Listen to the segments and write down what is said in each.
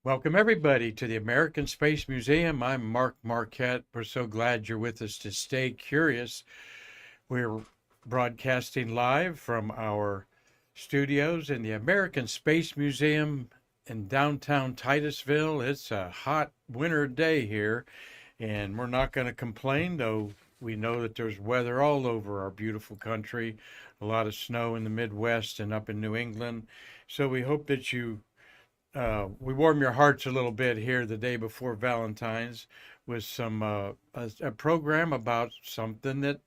Welcome, everybody, to the American Space Museum. I'm Mark Marquette. We're so glad you're with us to stay curious. We're broadcasting live from our studios in the American Space Museum in downtown Titusville. It's a hot winter day here, and we're not going to complain, though we know that there's weather all over our beautiful country, a lot of snow in the Midwest and up in New England. So we hope that we warm your hearts a little bit here the day before Valentine's with a program about something that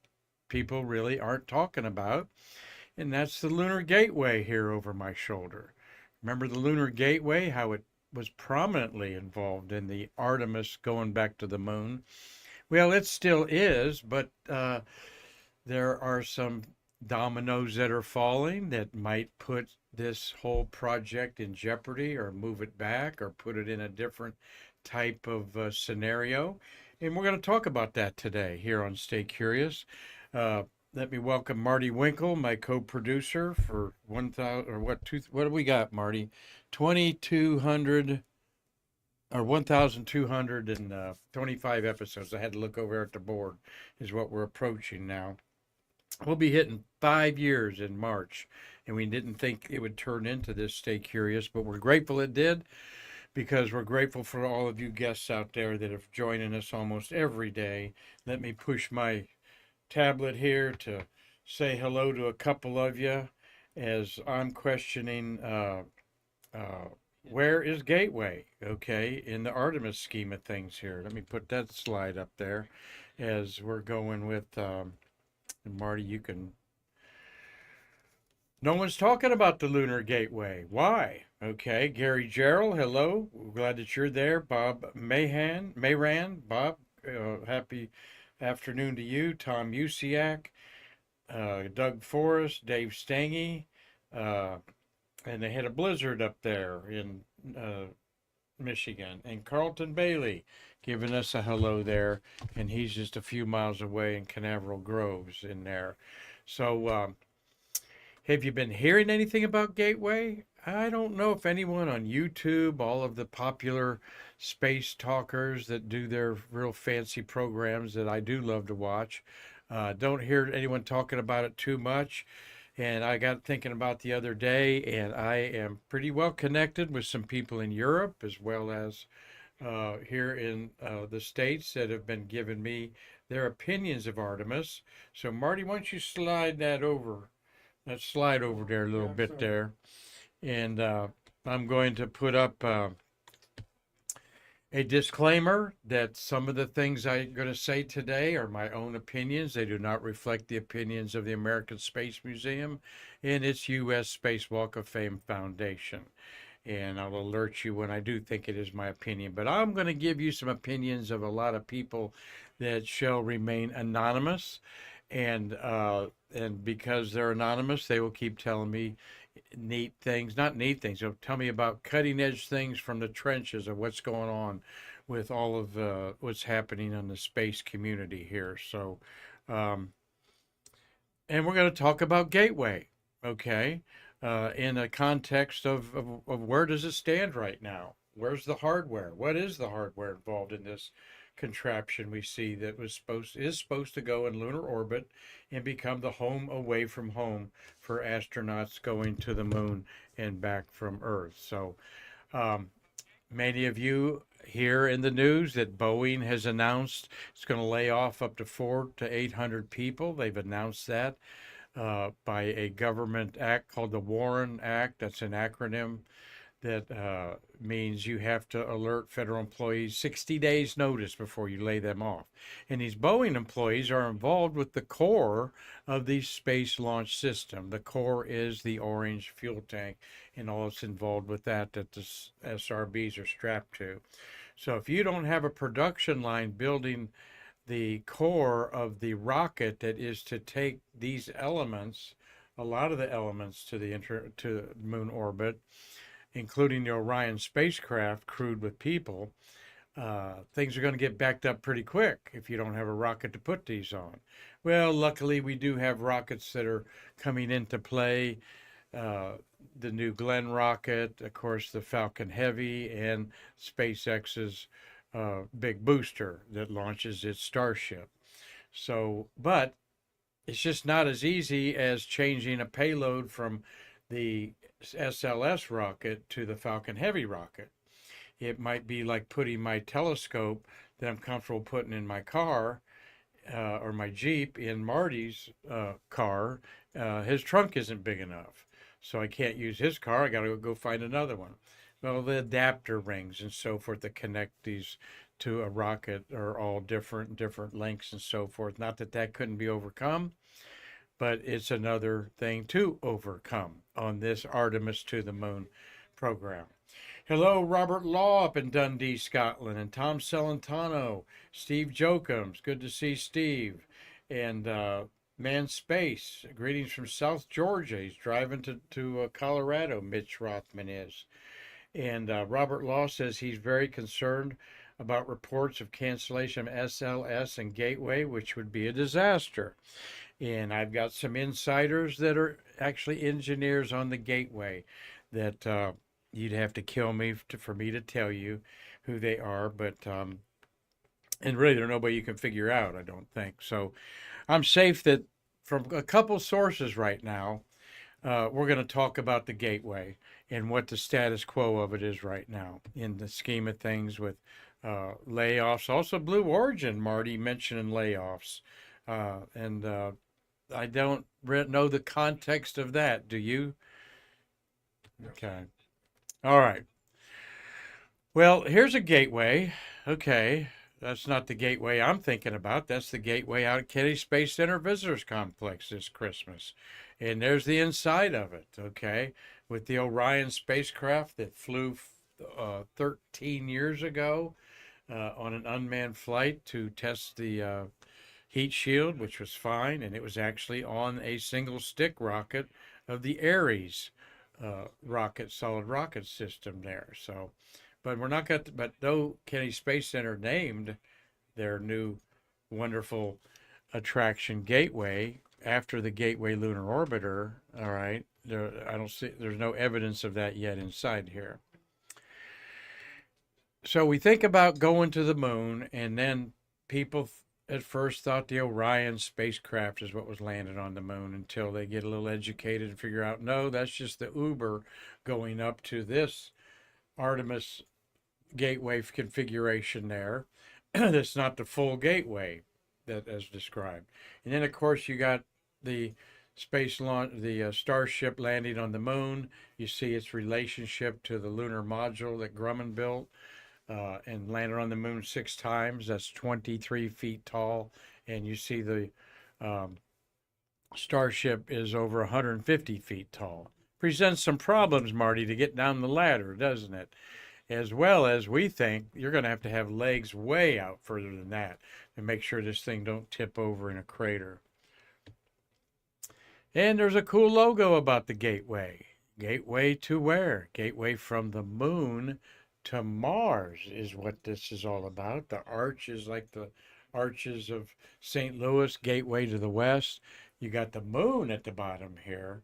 people really aren't talking about, and that's the Lunar Gateway here over my shoulder. Remember the Lunar Gateway, how it was prominently involved in the Artemis going back to the moon? Well, it still is, but there are some dominoes that are falling that might put this whole project in jeopardy or move it back or put it in a different type of scenario. And we're going to talk about that today here on Stay Curious. Uh, Let me welcome Marty Winkle, my co-producer for 1,000 or what do we got, Marty? 2,200 or 1,225 episodes. I had to look over at the board, is what we're approaching now. We'll be hitting 5 years in March, and we didn't think it would turn into this Stay Curious, but we're grateful it did because we're grateful for all of you guests out there that have joining us almost every day. Let me push my tablet here to say hello to a couple of you as I'm questioning where is Gateway, okay, in the Artemis scheme of things here. Let me put that slide up there as we're going with. And Marty, you can. No one's talking about the Lunar Gateway. Why? Okay, Gary Gerald, hello. We're glad that you're there. Bob Mayran, Bob, happy afternoon to you. Tom Usiak, Doug Forrest, Dave Stangy, uh, and they had a blizzard up there in Michigan. And Carlton Bailey giving us a hello there, and he's just a few miles away in Canaveral Groves in there. So, have you been hearing anything about Gateway? I don't know if anyone on YouTube, all of the popular space talkers that do their real fancy programs that I do love to watch, don't hear anyone talking about it too much. And I got thinking about the other day, and I am pretty well connected with some people in Europe as well as here in the States that have been giving me their opinions of Artemis. So, Marty, why don't you slide over there a little bit there. And I'm going to put up a disclaimer that some of the things I'm going to say today are my own opinions. They do not reflect the opinions of the American Space Museum and its U.S. Space Walk of Fame Foundation. And I'll alert you when I do think it is my opinion. But I'm going to give you some opinions of a lot of people that shall remain anonymous. And because they're anonymous, they will keep telling me neat things, not neat things. They'll tell me about cutting edge things from the trenches of what's going on with all of what's happening in the space community here. So, um, and we're going to talk about Gateway, okay, in a context of where does it stand right now? Where's the hardware? What is the hardware involved in this contraption we see that is supposed to go in lunar orbit and become the home away from home for astronauts going to the moon and back from Earth? So, um, many of you hear in the news that Boeing has announced it's going to lay off up to 400 to 800 people. They've announced that by a government act called the Warren Act. That's an acronym that means you have to alert federal employees 60 days notice before you lay them off. And these Boeing employees are involved with the core of the Space Launch System. The core is the orange fuel tank and all that's involved with that the SRBs are strapped to. So if you don't have a production line building the core of the rocket that is to take these elements, a lot of the elements to to moon orbit, including the Orion spacecraft crewed with people, things are going to get backed up pretty quick if you don't have a rocket to put these on. Well, luckily we do have rockets that are coming into play the New Glenn rocket, of course, the Falcon Heavy, and SpaceX's big booster that launches its Starship. So, but it's just not as easy as changing a payload from the SLS rocket to the Falcon Heavy rocket. It might be like putting my telescope that I'm comfortable putting in my car or my Jeep in Marty's car. His trunk isn't big enough, so I can't use his car. I got to go find another one. Well, the adapter rings and so forth that connect these to a rocket are all different lengths and so forth. Not that that couldn't be overcome, but it's another thing to overcome on this Artemis to the Moon program. Hello, Robert Law up in Dundee, Scotland, and Tom Celentano, Steve Jokums. Good to see Steve. And Man Space, greetings from South Georgia. He's driving to Colorado, Mitch Rothman is. And Robert Law says he's very concerned about reports of cancellation of SLS and Gateway, which would be a disaster. And I've got some insiders that are actually engineers on the Gateway that you'd have to kill me for me to tell you who they are. But, and really, there's nobody you can figure out, I don't think. So I'm safe that from a couple sources right now, we're going to talk about the Gateway and what the status quo of it is right now in the scheme of things with layoffs. Also, Blue Origin, Marty mentioning layoffs. And I don't know the context of that. Do you? Okay. All right. Well, here's a Gateway. Okay. That's not the Gateway I'm thinking about. That's the Gateway out at Kennedy Space Center Visitors Complex this Christmas. And there's the inside of it, okay, with the Orion spacecraft that flew 13 years ago on an unmanned flight to test the heat shield, which was fine. And it was actually on a single stick rocket of the Ares solid rocket system there. So, but we're not got, but no Kennedy Space Center named their new wonderful attraction Gateway after the Gateway Lunar Orbiter. All right, I don't see, there's no evidence of that yet inside here. So we think about going to the moon, and then people at first thought the Orion spacecraft is what was landed on the moon until they get a little educated and figure out, no, that's just the Uber going up to this Artemis Gateway configuration there. That's not the full Gateway that as described. And then, of course, you got the space launch, the Starship landing on the moon. You see its relationship to the lunar module that Grumman built. And landed on the moon 6 times. That's 23 feet tall. And you see the Starship is over 150 feet tall. Presents some problems, Marty, to get down the ladder, doesn't it? As well as we think you're going to have legs way out further than that to make sure this thing don't tip over in a crater. And there's a cool logo about the Gateway. Gateway to where? Gateway from the moon to Mars is what this is all about. The arch is like the arches of St. Louis, Gateway to the west. You got the moon at the bottom here,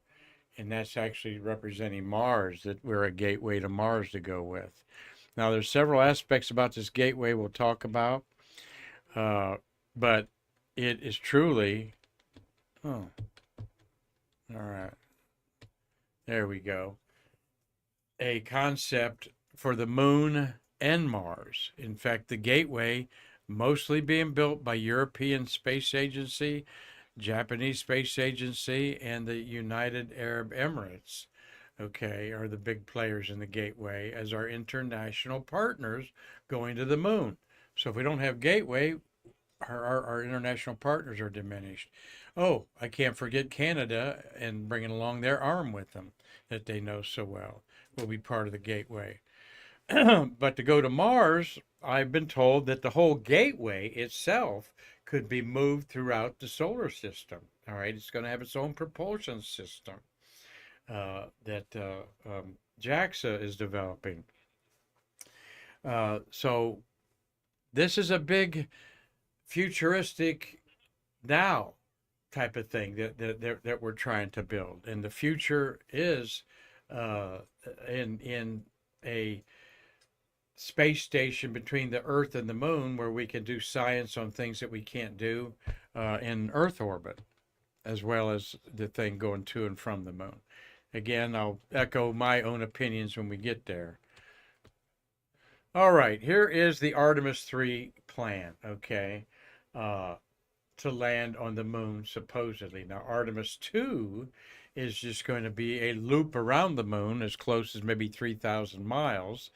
and that's actually representing Mars, that we're a gateway to Mars to go with. Now, there's several aspects about this Gateway we'll talk about, but it is truly, oh, all right, there we go, a concept for the moon and Mars. In fact, the Gateway mostly being built by European Space Agency, Japanese Space Agency, and the United Arab Emirates, okay, are the big players in the Gateway as our international partners going to the moon. So if we don't have Gateway, our international partners are diminished. Oh, I can't forget Canada and bringing along their arm with them that they know so well will be part of the Gateway. But to go to Mars, I've been told that the whole Gateway itself could be moved throughout the solar system. All right, it's going to have its own propulsion system that JAXA is developing. So this is a big futuristic now type of thing that we're trying to build. And the future is uh, in a space station between the Earth and the Moon, where we can do science on things that we can't do in Earth orbit, as well as the thing going to and from the Moon. Again, I'll echo my own opinions when we get there. All right, here is the Artemis 3 plan, okay, to land on the Moon, supposedly. Now, Artemis 2 is just going to be a loop around the Moon as close as maybe 3,000 miles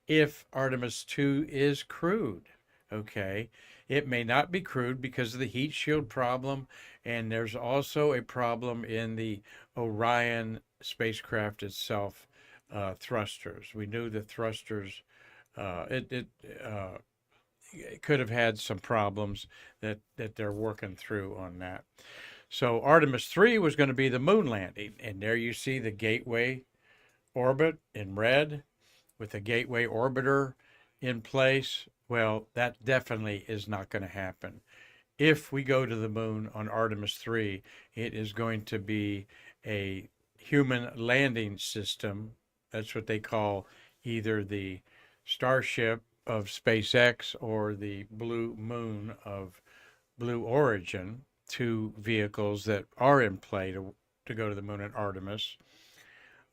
if Artemis 2 is crewed, okay? It may not be crewed because of the heat shield problem, and there's also a problem in the Orion spacecraft itself, thrusters. We knew the thrusters, it could have had some problems that they're working through on that. So Artemis 3 was going to be the moon landing, and there you see the Gateway orbit in red with the Gateway orbiter in place. Well, that definitely is not going to happen. If we go to the moon on Artemis 3, it is going to be a human landing system. That's what they call either the Starship of SpaceX or the Blue Moon of Blue Origin, two vehicles that are in play to go to the moon at Artemis.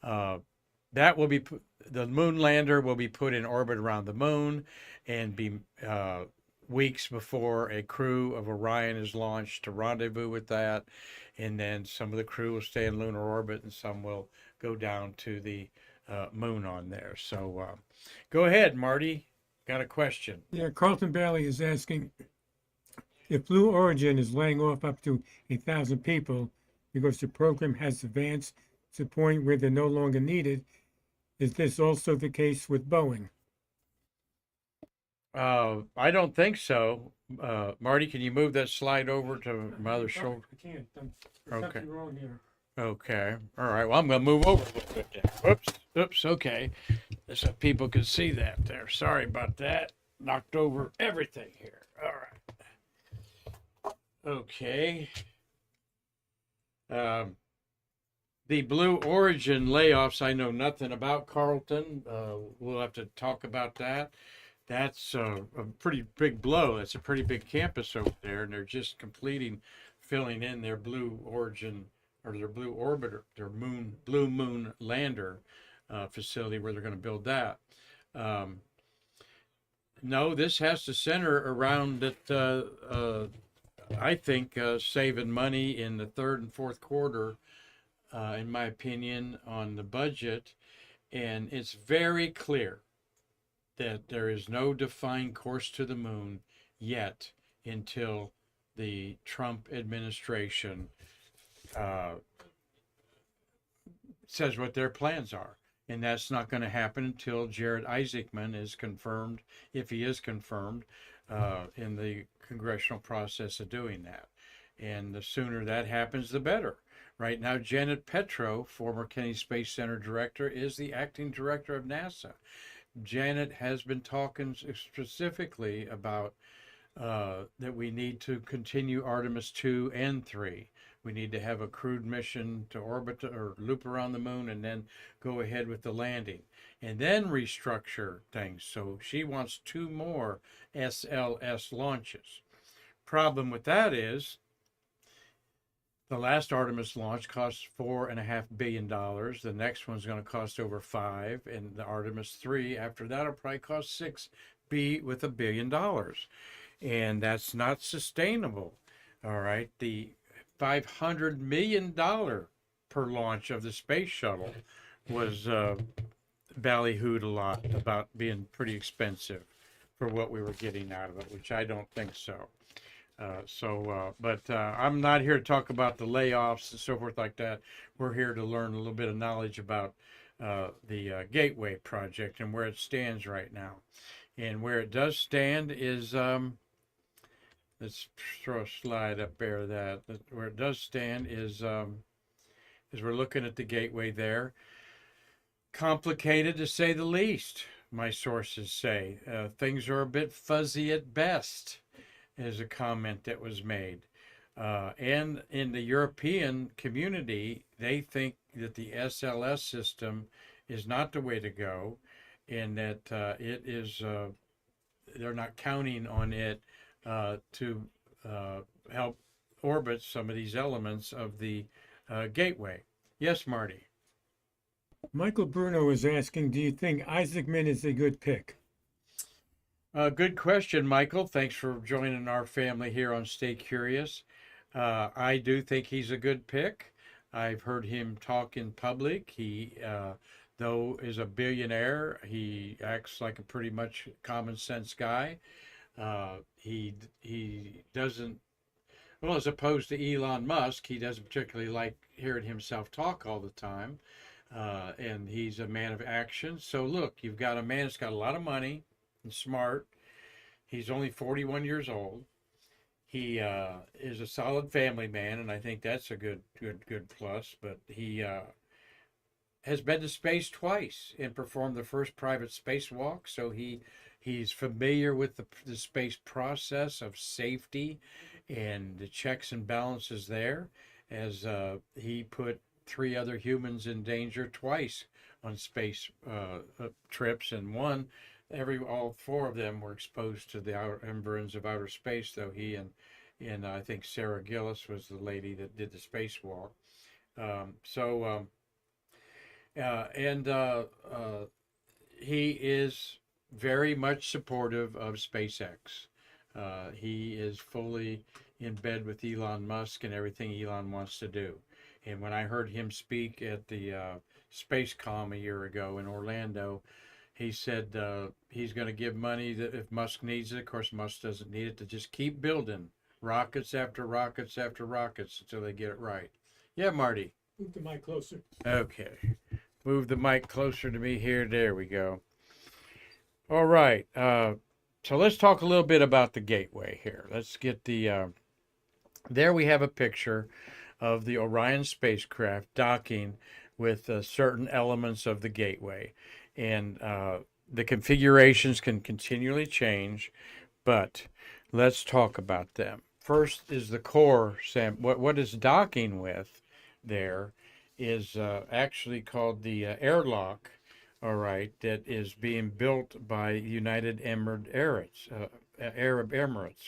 That will be the moon lander will be put in orbit around the moon and be weeks before a crew of Orion is launched to rendezvous with that. And then some of the crew will stay in lunar orbit and some will go down to the moon on there. So go ahead, Marty. Got a question. Yeah, Carlton Bailey is asking if Blue Origin is laying off up to 1,000 people because the program has advanced to the point where they're no longer needed. Is this also the case with Boeing? I don't think so. Marty, can you move that slide over to my other shoulder? I can't. Okay. Something wrong here. Okay. All right. Well, I'm going to move over a little bit there. Whoops. Oops. Okay. So people can see that there. Sorry about that. Knocked over everything here. All right. Okay. The Blue Origin layoffs, I know nothing about, Carlton. We'll have to talk about that. That's a pretty big blow. That's a pretty big campus over there, and they're just filling in their Blue Origin or their Blue Orbiter, their Blue Moon lander facility where they're going to build that. No, this has to center around that. I think saving money in the third and fourth quarter, in my opinion, on the budget, and it's very clear that there is no defined course to the moon yet until the Trump administration says what their plans are. And that's not going to happen until Jared Isaacman is confirmed, if he is confirmed, in the congressional process of doing that. And the sooner that happens, the better. Right now, Janet Petro, former Kennedy Space Center director, is the acting director of NASA. Janet has been talking specifically about that we need to continue Artemis 2 and 3. We need to have a crewed mission to orbit or loop around the moon and then go ahead with the landing and then restructure things. So she wants 2 more SLS launches. Problem with that is the last Artemis launch cost $4.5 billion. The next one's going to cost over $5 billion, and the Artemis 3 after that will probably cost $6 billion with $1 billion, and that's not sustainable. All right, the $500 million per launch of the space shuttle was ballyhooed a lot about being pretty expensive for what we were getting out of it, which I don't think so. But I'm not here to talk about the layoffs and so forth like that. We're here to learn a little bit of knowledge about the Gateway project and where it stands right now. And where it does stand is, let's throw a slide up there. Where it does stand is we're looking at the Gateway there. Complicated to say the least, my sources say. Things are a bit fuzzy at best, is a comment that was made. And in the European community, they think that the SLS system is not the way to go, and that it is, they're not counting on it to help orbit some of these elements of the gateway. Yes, Marty. Michael Bruno is asking, do you think Isaacman is a good pick? Good question, Michael. Thanks for joining our family here on Stay Curious. I do think he's a good pick. I've heard him talk in public. He, though, is a billionaire. He acts like a pretty much common sense guy. He doesn't, well, as opposed to Elon Musk, he doesn't particularly like hearing himself talk all the time. And he's a man of action. So look, you've got a man that's got a lot of money and smart. He's only 41 years old. He is a solid family man, and I think that's a good plus. But he has been to space twice and performed the first private spacewalk, so he's familiar with the space process of safety and the checks and balances there, as he put 3 other humans in danger twice on space trips, and all 4 of them were exposed to the outer embers of outer space, though he and I think Sarah Gillis was the lady that did the spacewalk. He is very much supportive of SpaceX. He is fully in bed with Elon Musk and everything Elon wants to do. And when I heard him speak at the SpaceCom a year ago in Orlando, he said he's going to give money that if Musk needs it. Of course, Musk doesn't need it, to just keep building rockets after rockets after rockets until they get it right. Yeah, Marty. Move the mic closer. Okay. Move the mic closer to me here. There we go. All right. So let's talk a little bit about the gateway here. Let's get the, there we have a picture of the Orion spacecraft docking with certain elements of the gateway. And the configurations can continually change, but let's talk about them. First is the core, Sam. What is docking with there is actually called the airlock, all right, that is being built by United Arab Emirates,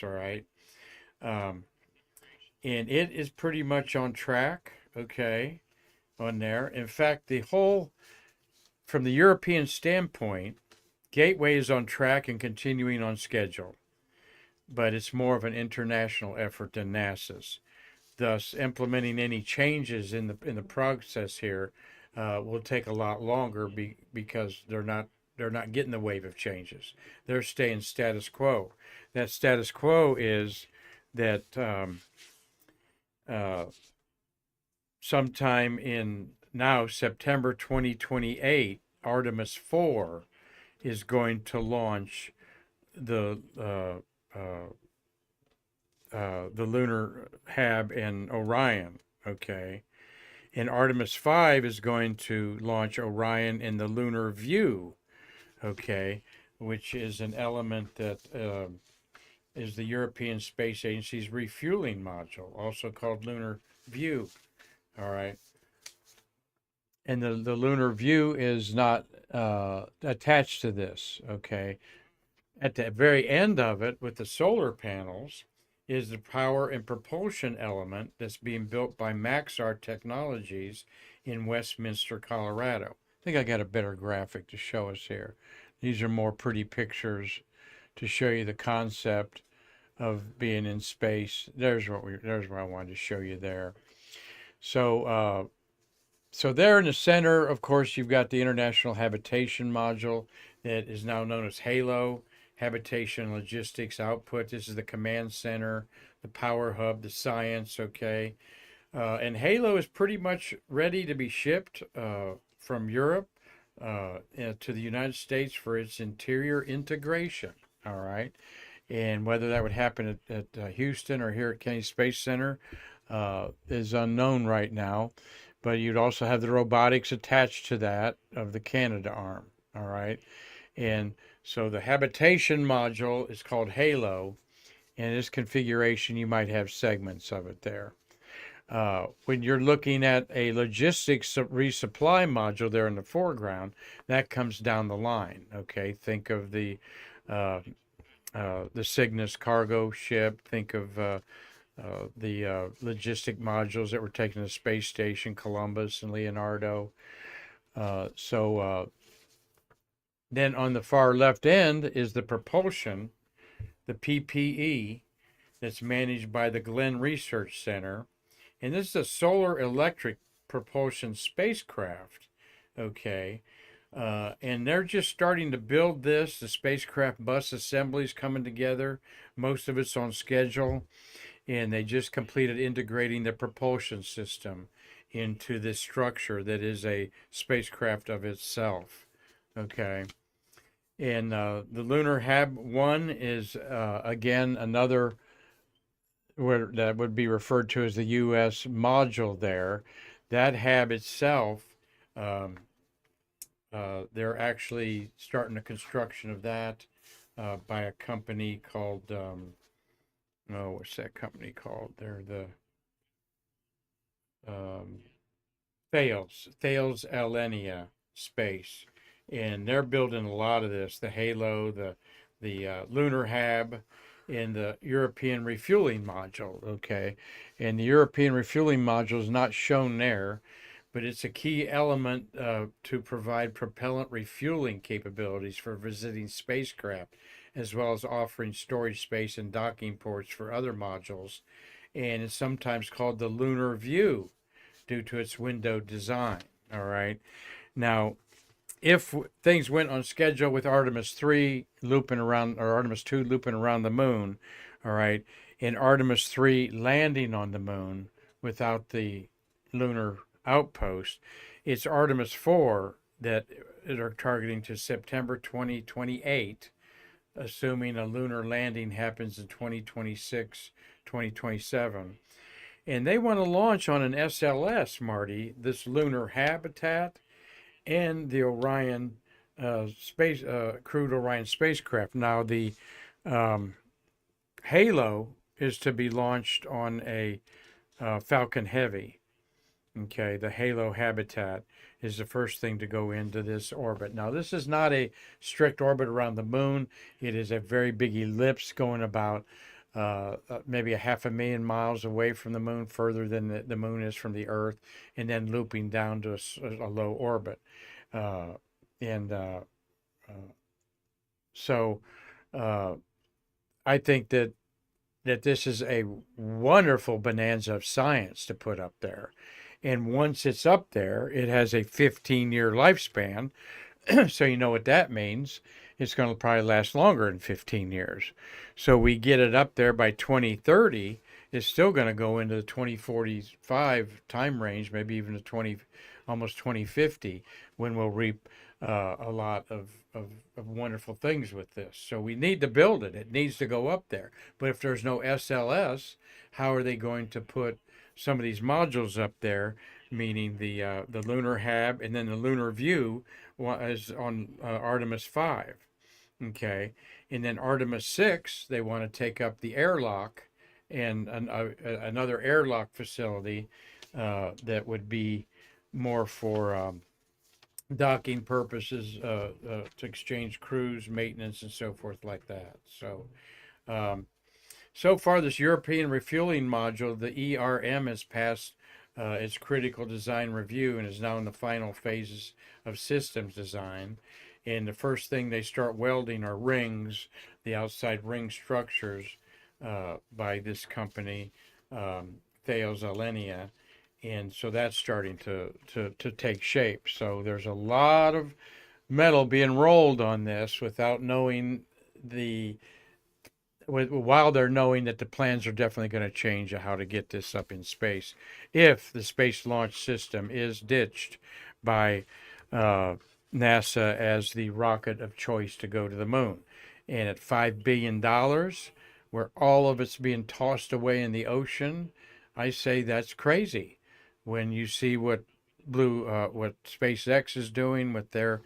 all right. And it is pretty much on track, okay, on there. In fact, from the European standpoint, Gateway is on track and continuing on schedule, but it's more of an international effort than NASA's. Thus, implementing any changes in the process here will take a lot longer because they're not getting the wave of changes. They're staying status quo. That status quo is that sometime in now September 2028, Artemis 4 is going to launch the lunar hab in Orion, okay? And Artemis 5 is going to launch Orion in the Lunar View, okay, which is an element that is the European Space Agency's refueling module, also called Lunar View, all right? And the Lunar View is not attached to this, okay? At the very end of it, with the solar panels, is the power and propulsion element that's being built by Maxar Technologies in Westminster, Colorado. I think I got a better graphic to show us here. These are more pretty pictures to show you the concept of being in space. There's what I wanted to show you there. So there in the center, of course, you've got the International Habitation Module that is now known as HALO, Habitation Logistics Output. This is the command center, the power hub, the science, okay? And HALO is pretty much ready to be shipped from Europe to the United States for its interior integration, all right? And whether that would happen at Houston or here at Kennedy Space Center is unknown right now. But you'd also have the robotics attached to that of the Canada arm, all right? And so the habitation module is called HALO, And this configuration, you might have segments of it there. When you're looking at a logistics resupply module there in the foreground, that comes down the line. Okay, think of the Cygnus cargo ship. Think of the logistic modules that were taken to the space station, Columbus and Leonardo. Then on the far left end is the propulsion, the PPE, that's managed by the Glenn Research Center. And this is a solar electric propulsion spacecraft. Okay. And they're just starting to build this. The spacecraft bus assembly is coming together. Most of it's on schedule. And they just completed integrating the propulsion system into this structure that is a spacecraft of itself. Okay. And the Lunar Hab 1 is, again, another where that would be referred to as the U.S. module there. That hab itself, they're actually starting the construction of that by a company called, what's that company called? They're the Thales Alenia Space. And they're building a lot of this, the Halo, the Lunar Hab, in the European refueling module. Okay. And the European refueling module is not shown there, but it's a key element to provide propellant refueling capabilities for visiting spacecraft, as well as offering storage space and docking ports for other modules. And it's sometimes called the Lunar View due to its window design. All right. Now, if things went on schedule with Artemis 3 looping around, or Artemis 2 looping around the moon, all right, and Artemis 3 landing on the moon without the lunar outpost, it's Artemis 4 that are targeting to September 2028, assuming a lunar landing happens in 2026, 2027. And they want to launch on an SLS, Marty, this lunar habitat, and the Orion crewed Orion spacecraft. Now the Halo is to be launched on a Falcon Heavy. Okay, the Halo habitat is the first thing to go into this orbit. Now this is not a strict orbit around the moon. It is a very big ellipse going about maybe 500,000 miles away from the moon, further than the moon is from the Earth, and then looping down to a low orbit. So I think that this is a wonderful bonanza of science to put up there. And once it's up there, it has a 15-year lifespan. So you know what that means. It's going to probably last longer than 15 years. So we get it up there by 2030. It's still going to go into the 2045 time range, maybe even to almost 2050, when we'll reap a lot of wonderful things with this. So we need to build it. It needs to go up there. But if there's no SLS, how are they going to put some of these modules up there, meaning the Lunar Hab and then the Lunar View is on Artemis 5. Okay. And then Artemis 6, they want to take up the airlock and another airlock facility that would be more for docking purposes, to exchange crews, maintenance, and so forth like that. So, so far, this European refueling module, the ERM, has passed its critical design review and is now in the final phases of systems design. And the first thing they start welding are rings, the outside ring structures by this company, Thales Alenia. And so that's starting to take shape. So there's a lot of metal being rolled on this without knowing while they're knowing that the plans are definitely going to change of how to get this up in space if the Space Launch System is ditched by NASA as the rocket of choice to go to the moon. And at $5 billion, where all of it's being tossed away in the ocean, I say that's crazy. When you see what SpaceX is doing with their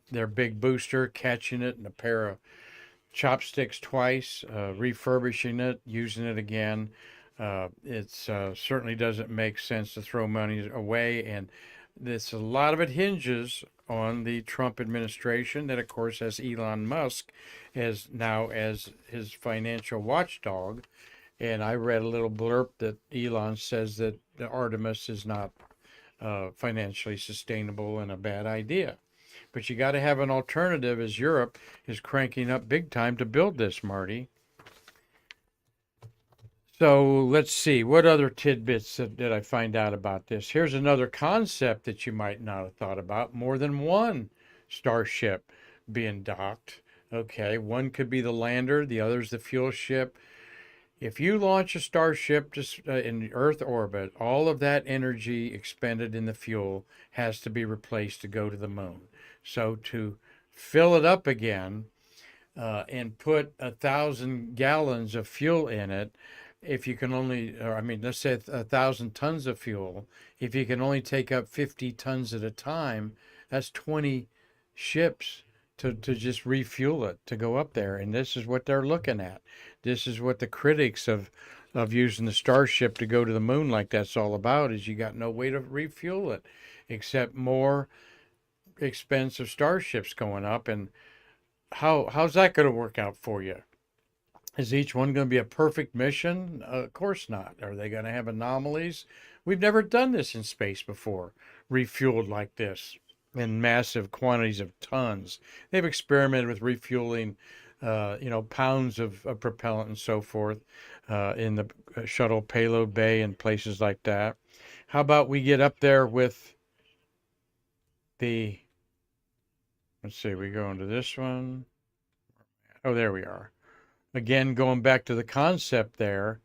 big booster, catching it in a pair of chopsticks twice, refurbishing it, using it again. It certainly doesn't make sense to throw money away, and this a lot of it hinges on the Trump administration, that of course has Elon Musk as now as his financial watchdog. And I read a little blurb that Elon says that the Artemis is not financially sustainable and a bad idea. But you got to have an alternative, as Europe is cranking up big time to build this, Marty. So let's see, what other tidbits did I find out about this? Here's another concept that you might not have thought about. More than one starship being docked. Okay, one could be the lander, the other's the fuel ship. If you launch a starship just in Earth orbit, all of that energy expended in the fuel has to be replaced to go to the moon. So to fill it up again and put 1,000 gallons of fuel in it, if you can only, or I mean, let's say 1,000 tons of fuel, if you can only take up 50 tons at a time, that's 20 ships to just refuel it to go up there. And this is what they're looking at. This is what the critics of using the Starship to go to the moon like that's all about, is you got no way to refuel it except more expensive starships going up. And how's that going to work out for you? Is each one going to be a perfect mission? Of course not. Are they going to have anomalies? We've never done this in space before, refueled like this in massive quantities of tons. They've experimented with refueling, pounds of propellant and so forth in the shuttle payload bay and places like that. How about we get up there with the, let's see, we go into this one. Oh, there we are. Again, going back to the concept there,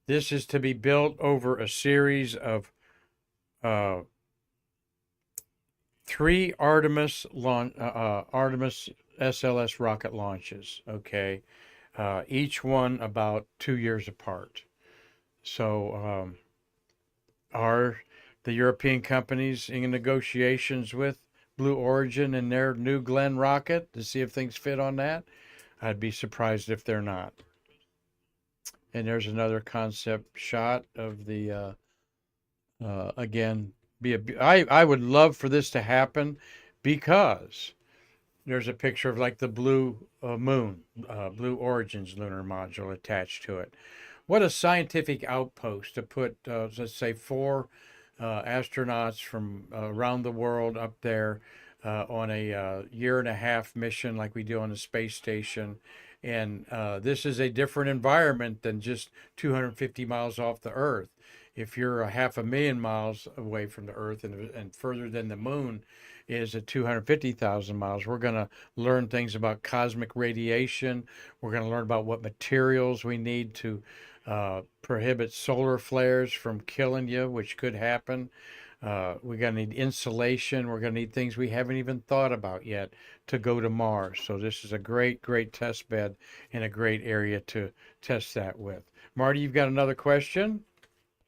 this is to be built over a series of 3 Artemis SLS rocket launches, okay? Each one about 2 years apart. So are the European companies in negotiations with Blue Origin and their New Glenn rocket to see if things fit on that? I'd be surprised if they're not. And there's another concept shot of the, again, I would love for this to happen, because there's a picture of like the blue moon, Blue Origin's lunar module attached to it. What a scientific outpost to put, let's say, 4 astronauts from around the world up there on a year and a half mission like we do on the space station. And this is a different environment than just 250 miles off the Earth. If you're 500,000 miles away from the Earth and further than the moon is at 250,000 miles, we're going to learn things about cosmic radiation. We're going to learn about what materials we need to prohibit solar flares from killing you, which could happen. We're going to need insulation. We're going to need things we haven't even thought about yet to go to Mars. So this is a great, great test bed and a great area to test that with. Marty, you've got another question?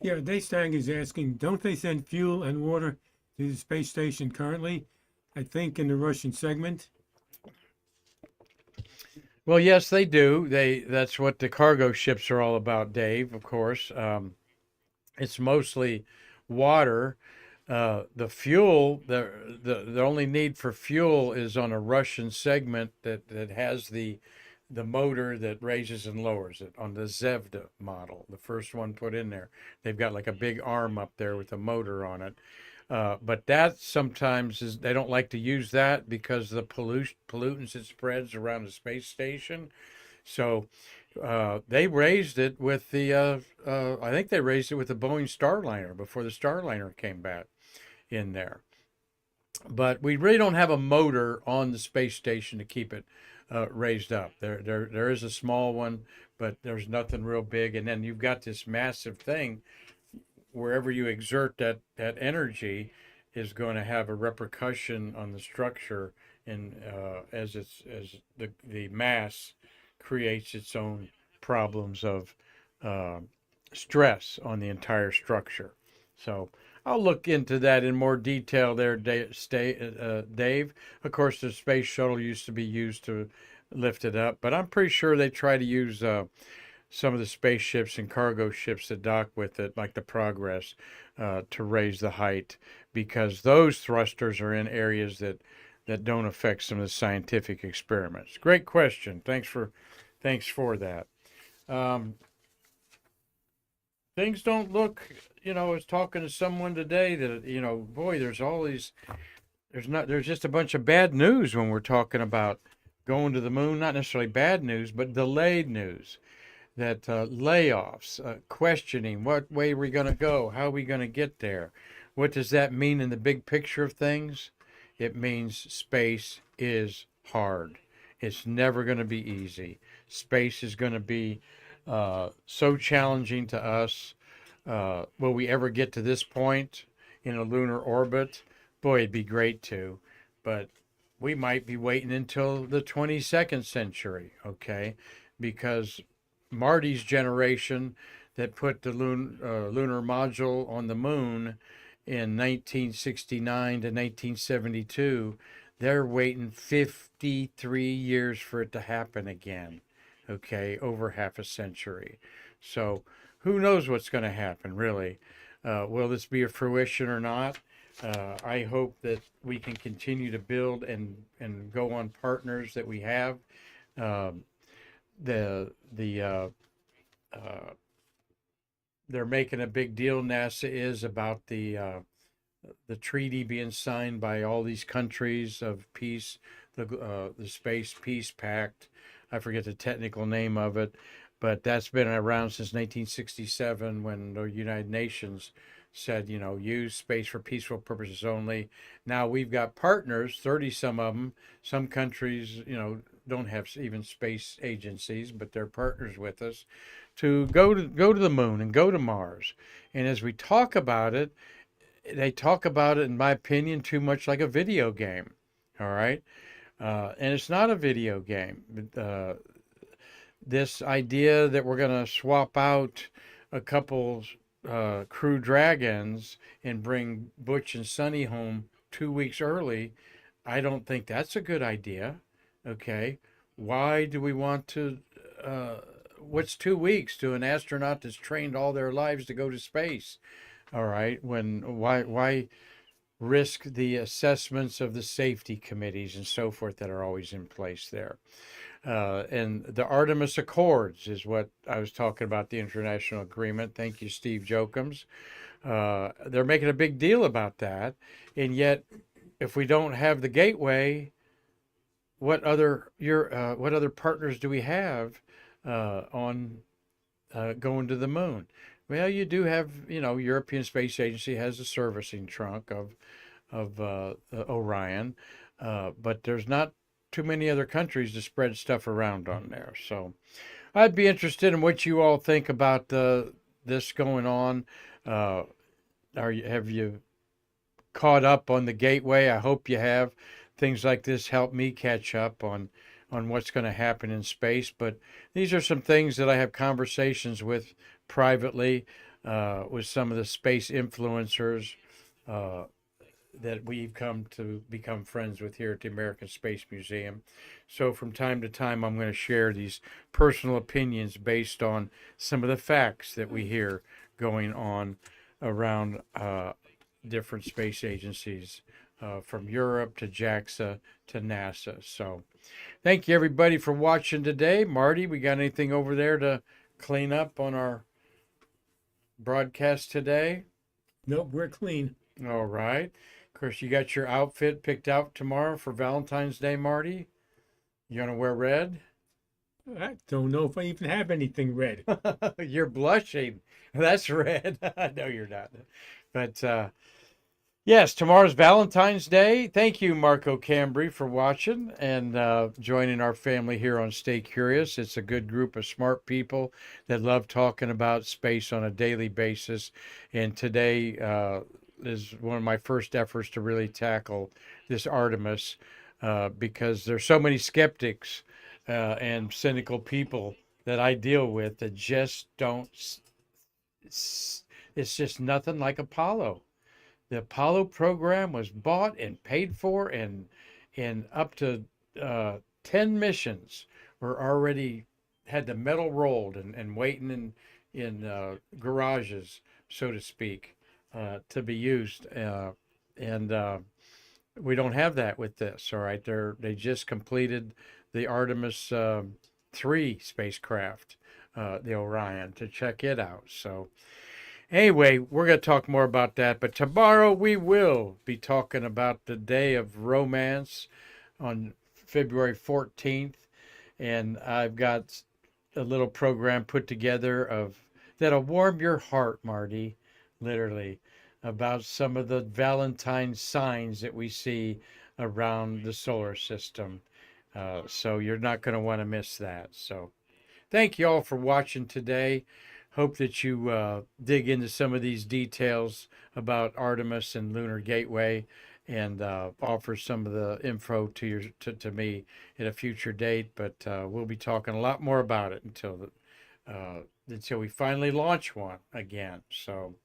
Yeah, Daystang is asking, don't they send fuel and water to the space station currently? I think in the Russian segment. Well, yes, they do. That's what the cargo ships are all about, Dave, of course. It's mostly water. The fuel, the only need for fuel is on a Russian segment that has the motor that raises and lowers it on the Zvezda model, the first one put in there. They've got like a big arm up there with a motor on it. But that sometimes they don't like to use that because of the pollutants it spreads around the space station. So they raised it with the, I think they raised it with the Boeing Starliner before the Starliner came back in there. But we really don't have a motor on the space station to keep it raised up. There is a small one, but there's nothing real big. And then you've got this massive thing. Wherever you exert that energy is going to have a repercussion on the structure, and as the mass creates its own problems of stress on the entire structure. So I'll look into that in more detail there, Dave. Of course, the space shuttle used to be used to lifted up. But I'm pretty sure they try to use some of the spaceships and cargo ships that dock with it, like the Progress, to raise the height, because those thrusters are in areas that don't affect some of the scientific experiments. Great question. Thanks for that. Um, Things don't look, I was talking to someone today that, boy, there's just a bunch of bad news when we're talking about going to the moon. Not necessarily bad news, but delayed news. That layoffs, questioning what way we're going to go, how are we going to get there. What does that mean in the big picture of things? It means space is hard. It's never going to be easy. Space is going to be so challenging to us. Will we ever get to this point in a lunar orbit? Boy, it'd be great to, but we might be waiting until the 22nd century, okay? Because Marty's generation that put the lunar module on the moon in 1969 to 1972, they're waiting 53 years for it to happen again, okay, over half a century. So who knows what's going to happen, really? Will this be a fruition or not? I hope that we can continue to build and go on partners that we have. They're making a big deal, NASA is, about the treaty being signed by all these countries of peace, the Space Peace Pact. I forget the technical name of it, but that's been around since 1967, when the United Nations said, use space for peaceful purposes only. Now we've got partners, 30 some of them. Some countries, don't have even space agencies, but they're partners with us to go to the moon and go to Mars. And as we talk about it, they talk about it, in my opinion, too much like a video game. All right. And it's not a video game. This idea that we're going to swap out a couple Crew Dragons and bring Butch and Sonny home 2 weeks early, I don't think that's a good idea. Okay. Why do we want to, what's 2 weeks to an astronaut that's trained all their lives to go to space? All right. Why risk the assessments of the safety committees and so forth that are always in place there? And the Artemis Accords is what I was talking about, the international agreement. Thank you, Steve Jokums. They're making a big deal about that. And yet, if we don't have the Gateway, what other partners do we have on going to the moon? Well, you do have, European Space Agency has a servicing trunk of Orion, but there's not too many other countries to spread stuff around on there. So I'd be interested in what you all think about this going on. Have you caught up on the Gateway? I hope you have. Things like this help me catch up on what's going to happen in space. But these are some things that I have conversations with privately with some of the space influencers that we've come to become friends with here at the American Space Museum. So from time to time, I'm going to share these personal opinions based on some of the facts that we hear going on around different space agencies, from Europe to JAXA to NASA. So thank you, everybody, for watching today. Marty, we got anything over there to clean up on our broadcast today? Nope, we're clean. All right. Of course, you got your outfit picked out tomorrow for Valentine's Day, Marty. You gonna wear red? I don't know if I even have anything red. You're blushing. That's red. No, you're not. But yes, tomorrow's Valentine's Day. Thank you, Marco Cambry, for watching and joining our family here on Stay Curious. It's a good group of smart people that love talking about space on a daily basis. And today is one of my first efforts to really tackle this Artemis because there's so many skeptics and cynical people that I deal with that just don't. It's just nothing like Apollo. The Apollo program was bought and paid for and up to 10 missions were already had the metal rolled and waiting in garages, so to speak, to be used. And we don't have that with this. All right, they just completed the Artemis 3 spacecraft, the Orion, to check it out. So anyway, we're going to talk more about that. But tomorrow we will be talking about the Day of Romance on February 14th. And I've got a little program put together that'll warm your heart, Marty, literally, about some of the Valentine signs that we see around the solar system. So you're not going to want to miss that. So thank you all for watching today. Hope that you dig into some of these details about Artemis and Lunar Gateway, and offer some of the info to me at a future date. But we'll be talking a lot more about it until we finally launch one again. So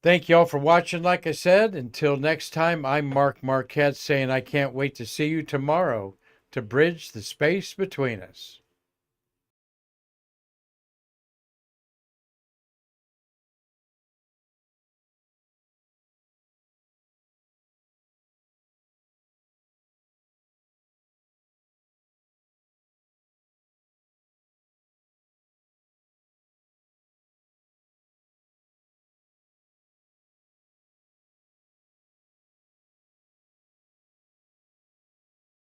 thank you all for watching. Like I said, until next time, I'm Mark Marquette saying I can't wait to see you tomorrow to bridge the space between us.